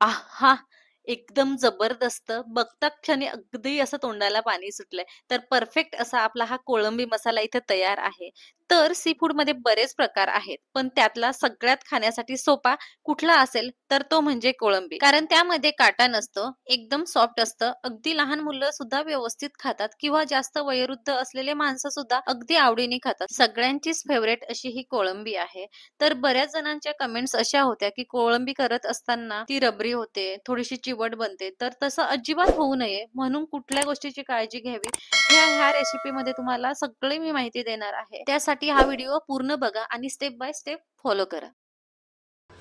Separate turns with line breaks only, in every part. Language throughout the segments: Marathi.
आहा! एकदम जबरदस्त. बघता क्षणी अगदी असं तोंडाला पाणी सुटलंय. तर परफेक्ट असा आपला हा कोळंबी मसाला इथे तयार आहे. तर सी फूडमध्ये बरेच प्रकार आहेत, पण त्यातला सगळ्यात खाण्यासाठी सोपा कुठला असेल, तर तो म्हणजे कोळंबी. कारण त्यामध्ये काटा नसतो, एकदम सॉफ्ट असतं. अगदी लहान मुलं सुद्धा व्यवस्थित खातात किंवा जास्त वयोवृद्ध असलेले माणसं सुद्धा अगदी आवडीने खातात. सगळ्यांचीच फेव्हरेट अशी ही कोळंबी आहे. तर बऱ्याच जणांच्या कमेंट्स अशा होत्या, की कोळंबी करत असताना ती रबरी होते, थोडीशी चिवट बनते. तर तसं अजिबात होऊ नये म्हणून कुठल्या गोष्टीची काळजी घ्यावी, ह्या रेसिपीमध्ये तुम्हाला सगळी मी माहिती देणार आहे. त्यासाठी हा व्हिडिओ पूर्ण बघा आणि स्टेप बाय स्टेप फॉलो करा.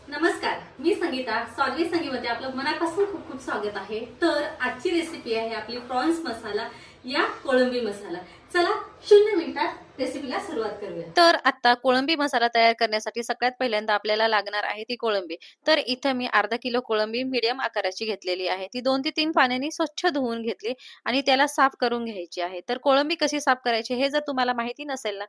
नमस्कार, मी संगीता. सॉल्वी संगीमध्ये आपलं मनापासून खूप खूप स्वागत आहे. तर आजची रेसिपी आहे आपली प्रॉन्स मसाला या कोळंबी मसाला. चला 0 मिनिटात रेसिपीला सुरुवात करूया.
तर आता कोळंबी मसाला तयार करण्यासाठी सगळ्यात पहिल्यांदा आपल्याला लागणार आहे ती कोळंबी. तर इथे मी अर्धा किलो कोळंबी मीडियम आकाराची घेतलेली आहे. ती 2 ते 3 पाण्याने स्वच्छ धुवून घेतली आणि त्याला साफ करून घ्यायची आहे. तर कोळंबी कशी साफ करायची हे जर तुम्हाला माहिती नसेल ना,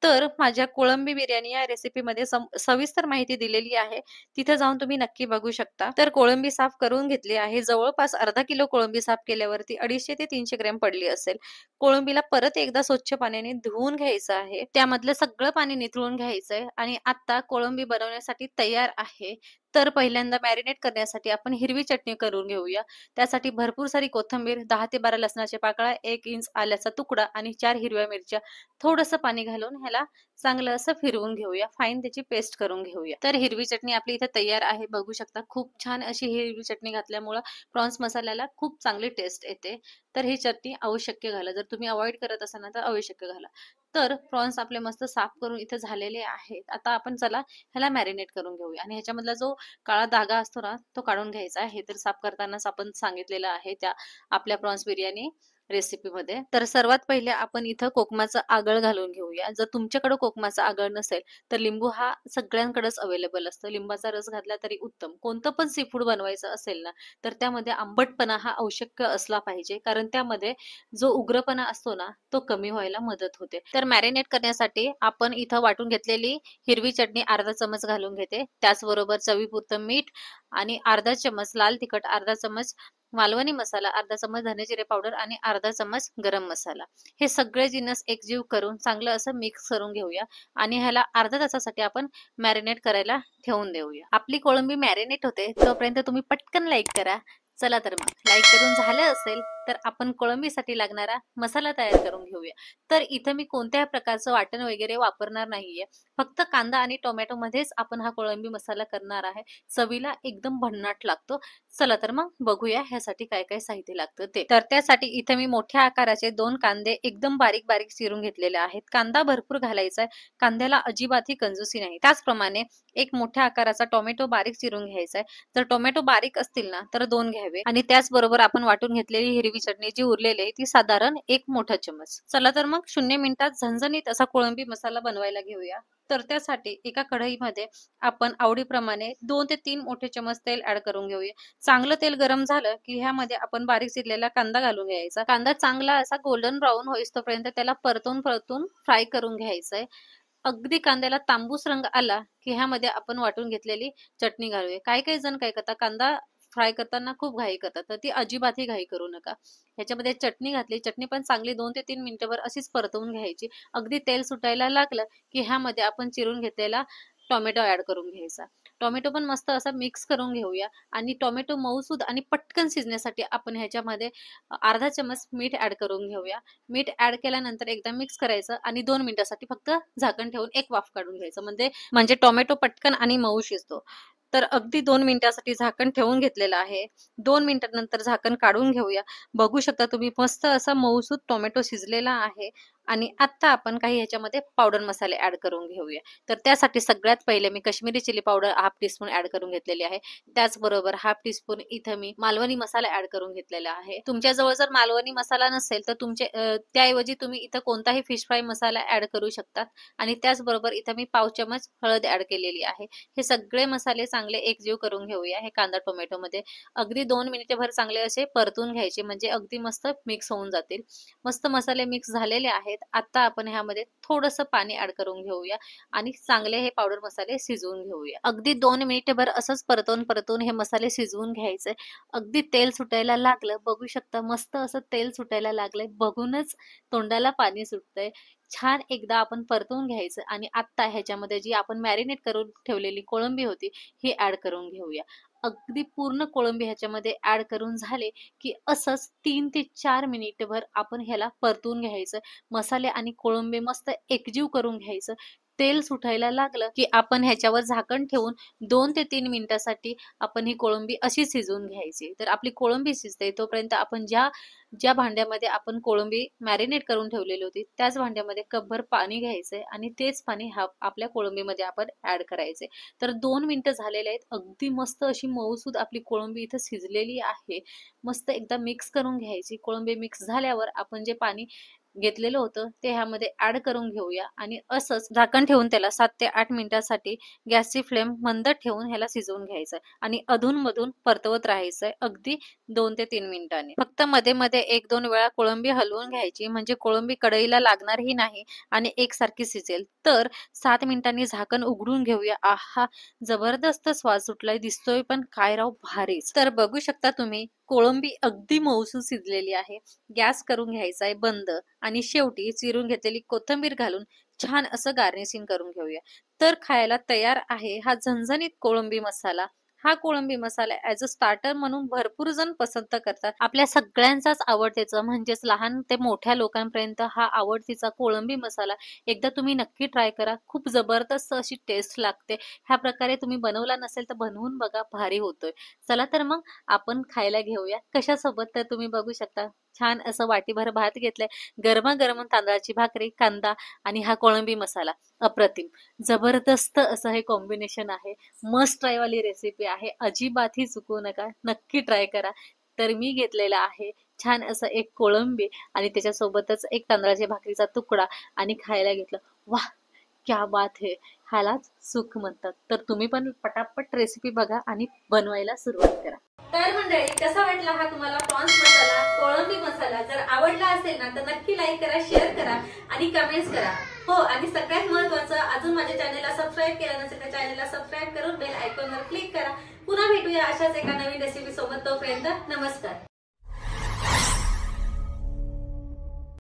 तर माझ्या कोळंबी बिर्याणी या रेसिपीमध्ये सविस्तर माहिती दिलेली आहे. तिथे जाऊन तुम्ही नक्की बघू शकता. तर कोळंबी साफ करून घेतली आहे. जवळपास अर्धा किलो कोळंबी साफ केल्यावरती 250 ते 300 ग्रॅम पडली असेल. कोळंबीला परत एकदा स्वच्छ पाण्याने धुवून घ्यायचं आहे. त्यामधलं सगळं पाणी निथळून घ्यायचंय आणि आता कोळंबी बनवण्यासाठी तयार आहे. तर पहिल्यांदा मॅरिनेट करण्यासाठी आपण हिरवी चटणी करून घेऊया. त्यासाठी भरपूर सारी कोथिंबीर, 10 ते 12 लसणाच्या पाकळ्या, 1 इंच आल्याचा तुकडा आणि 4 हिरव्या मिरच्या, थोडंसं पाणी घालून ह्याला चांगलं असं फिरवून घेऊया. फाईन त्याची पेस्ट करून घेऊया. तर हिरवी चटणी आपली इथे तयार आहे. बघू शकता खूप छान अशी हिरवी चटणी घातल्यामुळं प्रॉन्स मसाल्याला खूप चांगली टेस्ट येते. तर ही चटणी आवश्यक घाला. जर तुम्ही अवॉइड करत असाल ना तर आवश्यक घाला. तर प्रॉन्स आपले मस्त साफ करून इथे झालेले आहेत. आता आपण चला ह्याला मॅरिनेट करून घेऊया आणि ह्याच्यामधला जो काळा धागा असतो ना तो काढून घ्यायचा आहे. तर साफ करतानाच आपण सांगितलेलं आहे त्या आपल्या प्रॉन्स बिर्याणी रेसिपीमध्ये. तर सर्वात पहिले आपण इथं कोकमाचं आगळ घालून घेऊया. जर तुमच्याकडे कोकमाचं आगळ नसेल तर लिंबू हा सगळ्यांकडेच अवेलेबल असतो. लिंबाचा रस घातला तरी उत्तम. कोणतं पण सी फूड बनवायचं असेल ना तर त्यामध्ये आंबटपणा हा आवश्यक असला पाहिजे. कारण त्यामध्ये जो उग्रपणा असतो ना तो कमी व्हायला मदत होते. तर मॅरिनेट करण्यासाठी आपण इथं वाटून घेतलेली हिरवी चटणी अर्धा चमच घालून घेते. त्याचबरोबर चवीपुरतं मीठ आणि अर्धा चमच लाल तिखट, अर्धा चमच मालवणी मसाला, अर्धा चमच धने जिरे पावडर आणि अर्धा चमच गरम मसाला. हे सगळे जिन्नस एकजीव करून चांगलं असं मिक्स करून घेऊया आणि ह्याला अर्ध्या तासासाठी आपण मॅरिनेट करायला ठेवून देऊया. आपली कोळंबी मॅरिनेट होते तोपर्यंत तुम्ही पटकन लाईक करा. चला तर मग लाईक करून झालं असेल तर आपण कोळंबीसाठी लागणारा मसाला तयार करून घेऊया. तर इथं मी कोणत्याही प्रकारचं वाटण वगैरे वापरणार नाहीये. फक्त कांदा आणि टोमॅटो मध्येच आपण हा कोळंबी मसाला करणार आहे. चवीला एकदम भन्नाट लागतो. चला तर मग बघूया ह्यासाठी काय काय साहित्य लागतं ते. तर त्यासाठी इथे मी मोठ्या आकाराचे 2 कांदे एकदम बारीक बारीक चिरून घेतलेले आहेत. कांदा भरपूर घालायचा आहे. कांद्याला अजिबातही कंजूसी नाही. त्याचप्रमाणे एक मोठ्या आकाराचा टोमॅटो बारीक चिरून घ्यायचा आहे. जर टोमॅटो बारीक असतील ना तर 2 घ्यावे आणि त्याचबरोबर आपण वाटून घेतलेली हिरवी चटणी जी उरलेली आहे ती साधारण 1 मोठा चमच. चला तर मग 0 मिनिटात झणझणीत असा कोळंबी मसाला बनवायला घेऊया. तर त्यासाठी एका कढईमध्ये आपण आवडीप्रमाणे 2 ते 3 मोठे चमच तेल ऍड करून घेऊया. चांगलं तेल गरम झालं की ह्यामध्ये आपण बारीक चिरलेला कांदा घालून घ्यायचा. कांदा चांगला असा गोल्डन ब्राऊन होईस्तोपर्यंत त्याला परतून परतून फ्राय करून घ्यायचा आहे. अगदी कांद्याला तांबूस रंग आला की ह्यामध्ये आपण वाटून घेतलेली चटणी घालूया. काही काही जण काय करतात, कांदा फ्राय करताना खूप घाई करतात, तर ती अजिबातही घाई करू नका. ह्याच्यामध्ये चटणी घातली. चटणी पण चांगली 2 ते 3 मिनिटभर अशीच परतवून घ्यायची. अगदी तेल सुटायला लागलं की ह्यामध्ये आपण चिरून घेतलेला टोमॅटो ऍड करून घ्यायचा. टोमॅटो पण मस्त असा मिक्स करून घेऊया आणि टोमॅटो मऊसूद आणि पटकन शिजण्यासाठी आपण ह्याच्यामध्ये अर्धा चमच मीठ ऍड करून घेऊया. मीठ ऍड केल्यानंतर एकदा मिक्स करायचं आणि 2 मिनिटासाठी फक्त झाकण ठेवून एक वाफ काढून घ्यायचं. म्हणजे टोमॅटो पटकन आणि मऊ शिजतो. तर अगदी 2 मिनिटासाठी झाकण ठेवून घेतलेलं आहे. 2 मिनिटांनंतर झाकण काढून घेऊया. बघू शकता तुम्ही मस्त असा मऊसूद टोमॅटो शिजलेला आहे आणि आता आपण काही ह्याच्यामध्ये पावडर मसाले ऍड करून घेऊया. तर त्यासाठी सगळ्यात पहिले मी Kashmiri chilli powder half teaspoon add करून घेतलेली आहे. त्याचबरोबर हाफ टीस्पून इथं मी मालवणी मसाला ऍड करून घेतलेला आहे. तुमच्याजवळ जर मालवणी मसाला नसेल तर त्याऐवजी तुम्ही इथं कोणताही फिश फ्राय मसाला ऍड करू शकतात आणि त्याचबरोबर इथं मी पाव चमच हळद ऍड केलेली आहे. हे सगळे मसाले चांगले एकजीव करून घेऊया. हे कांदा टोमॅटो मध्ये अगदी 2 मिनिटभर चांगले असे परतून घ्यायचे म्हणजे अगदी मस्त मिक्स होऊन जातील. मस्त मसाले मिक्स झालेले आहेत. आहेत. आता आपण ह्यामध्ये थोडंसं पाणी ऍड करून घेऊया आणि चांगले हे पावडर मसाले शिजवून घेऊया. अगदी 2 मिनिटभर असंच परतून परतून हे मसाले शिजवून घ्यायचे. अगदी तेल सुटायला लागलं, बघू शकता मस्त असं तेल सुटायला लागलंय, बघूनच तोंडाला पाणी सुटतंय. छान एकदा आपण परतवून घ्यायचं आणि आता ह्याच्यामध्ये जी आपण मॅरिनेट करून ठेवलेली कोळंबी होती ही ऍड करून घेऊया. अगदी पूर्ण कोळंबी ह्याच्यामध्ये ऍड करून झाले की असंच 3 ते 4 मिनिटभर आपण ह्याला परतून घ्यायचं. मसाले आणि कोळंबी मस्त एकजीव करून घ्यायचं. तेल सुटायला लागलं की आपण ह्याच्यावर झाकण ठेवून 2 ते 3 मिनिटासाठी आपण ही कोळंबी अशी शिजवून घ्यायची. तर आपली कोळंबी शिजते तोपर्यंत आपण ज्या ज्या भांड्यामध्ये आपण कोळंबी मॅरिनेट करून ठेवलेली होती त्याच भांड्यामध्ये कपभर पाणी घ्यायचंय आणि तेच पाणी आपल्या कोळंबीमध्ये आपण ऍड करायचंय. तर 2 मिनिटं झालेले आहेत. अगदी मस्त अशी मऊसूद आपली कोळंबी इथं शिजलेली आहे. मस्त एकदा मिक्स करून घ्यायची. कोळंबी मिक्स झाल्यावर आपण जे पाणी घेतलेलं होतं ते ह्यामध्ये ऍड करून घेऊया आणि असंच झाकण ठेवून त्याला 7 ते 8 मिनिटांसाठी गॅसची फ्लेम मंद ठेवून ह्याला शिजवून घ्यायचं आणि अधून-मधून परतवत राहायचंय अगदी 2 ते 3 मिनिटांनी. फक्त मध्ये-मध्ये 1-2 वेळा कोळंबी हलवून घ्यायची म्हणजे कोळंबी कढईला लागणारही नाही आणि एकसारखी शिजेल. तर 7 मिनिटांनी झाकण उघडून घेऊया. आहा, जबरदस्त स्वाद सुटलाय, दिसतोय पण काय राव भारीच. तर बघू शकता तुम्ही कोळंबी अगदी मऊसूद शिजलेली आहे. गॅस करून घ्यायचा आहे बंद आणि शेवटी चिरून घेतलेली कोथिंबीर घालून छान असं गार्निशिंग करून घेऊया. तर खायला तयार आहे हा झणझणीत कोळंबी मसाला. हा कोळंबी मसाला ऍज अ स्टार्टर म्हणून भरपूर जण पसंत करतात. आपल्या सगळ्यांचाच आवडतीचा म्हणजेच लहान ते मोठ्या लोकांपर्यंत हा आवडतीचा कोळंबी मसाला एकदा तुम्ही नक्की ट्राय करा. खूप जबरदस्त अशी टेस्ट लागते. ह्या प्रकारे तुम्ही बनवला नसेल तर बनवून बघा, भारी होतोय. चला तर मग आपण खायला घेऊया. कशासोबत तर तुम्ही बघू शकता छान असं वाटीभर भात घेतलंय, गरमागरम तांदळाची भाकरी, कांदा आणि हा कोळंबी मसाला. अप्रतिम, जबरदस्त असं हे कॉम्बिनेशन आहे. मस्ट ट्राय वाली रेसिपी आहे. अजिबातही चुकवू नका, नक्की ट्राय करा. तर मी घेतलेला आहे छान असं एक कोळंबी आणि त्याच्यासोबतच एक तांदळाच्या भाकरीचा तुकडा आणि खायला घेतलं. वाह, क्या बात है! ह्यालाच सुख म्हणतात. तर तुम्ही पण पटापट रेसिपी बघा आणि बनवायला सुरुवात करा.
तर मंडळी, कसा वाटला हा तुम्हाला प्रॉन्स मसाला, कोळंबी मसाला? जर आवडला असेल ना तर नक्की लाईक करा, शेअर करा आणि कमेंट्स करा. हो, आणि सगळ्यात महत्त्वाचं, अजून माझ्या चॅनलला सबस्क्राईब केलं नसेल तर चॅनलला सबस्क्राईब करून बेल आयकॉनवर क्लिक करा. पुन्हा भेटूया अशाच एका नवीन रेसिपी सोबत. तोपर्यंत नमस्कार.